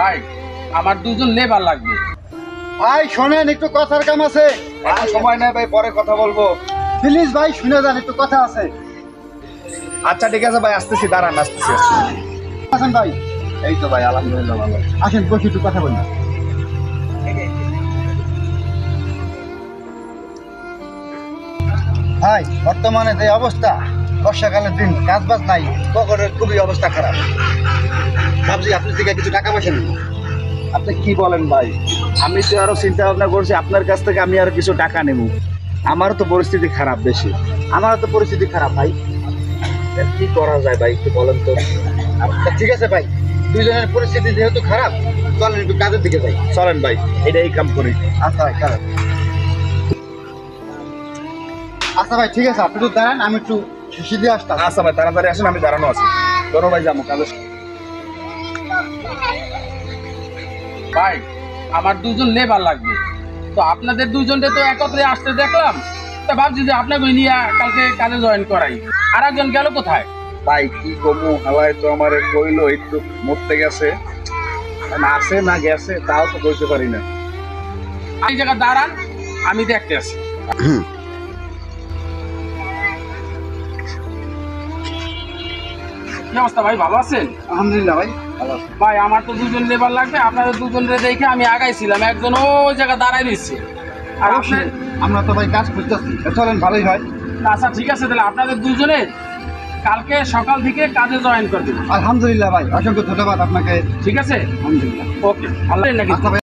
ভাই আমার দুজন লেবার লাগবে। ভাই শোনেন, একটু কথার কাম আছে। সময় নেই ভাই, পরে কথা বলবো। প্লিজ ভাই শুনে যান, একটু কথা আছে। আচ্ছা ঠিক আছে ভাই, আসতেছি, দাঁড়ান, আসতেছি। আসেন ভাই। এই তো ভাই, আলহামদুলিল্লাহ ভালো। আসেন বসে একটু কথা বলি। ভাই বর্তমানে যে অবস্থা, বর্ষাকালের দিন, কাজ বাজ নাই, পকেটের খুবই অবস্থা খারাপ। ভাবছি আপনি থেকে কিছু টাকা পয়সা নেন। আপনি কি বলেন ভাই? আমি তো আরো চিন্তা ভাবনা করছি আপনার কাছ থেকে আমি আরো কিছু টাকা নেব। আমারও তো পরিস্থিতি খারাপ বেশি। আমারও তো পরিস্থিতি খারাপ ভাই। এর কি করা যায় ভাই, একটু বলেন তো। তা ঠিক আছে ভাই, দুইজনের পরিস্থিতি যেহেতু খারাপ, চলেন একটু কাজের দিকে যাই। চলেন ভাই, এটাই কাম করি। আচ্ছা ভাই খারাপ। আচ্ছা ভাই ঠিক আছে, আপনি একটু দাঁড়ান, আমি একটু শিশি দিয়ে আসতাম। আচ্ছা ভাই, তাড়াতাড়ি আসেন, আমি দাঁড়ানো আছি। ধরো ভাই, যাবো কাজে। ভাই আমার দুজন লেবার লাগবে, তো আপনাদের দুজনকে তো একত্রে আসতে দেখলাম, তা ভাবছি যে আপনাকে নিয়ে কালকে কাজে জয়েন করাই। আর একজন গেল কোথায়? ভাই কি কমু, হাওয়ায় তো আমার কইলো একটু মরতে গেছে, না আসে না গেছে তাও তো বলতে পারি না। এই জায়গা দাঁড়ান, আমি দেখতে আসি। কি অবস্থা ভাই, ভালো আছেন? আলহামদুলিল্লাহ ভাই ভালো আছি। ভাই আমার তো দুজন লেবার লাগবে, আপনাদের দুজনকে দেখে আমি আগাইছিলাম, একজন ওই জায়গা দাঁড়াই দিচ্ছে। আর আপনি অবশ্যই আমরা তো ভাই কাজ করতেছি, চলেন ভালোই হয়। আচ্ছা ঠিক আছে, তাহলে আপনাদের দুজনে কালকে সকাল থেকে কাজে জয়েন করে দেবেন। আলহামদুলিল্লাহ ভাই, অসংখ্য ধন্যবাদ আপনাকে। ঠিক আছে, আলহামদুলিল্লাহ। ওকে, আল্লাহ নাকি। আচ্ছা ভাই।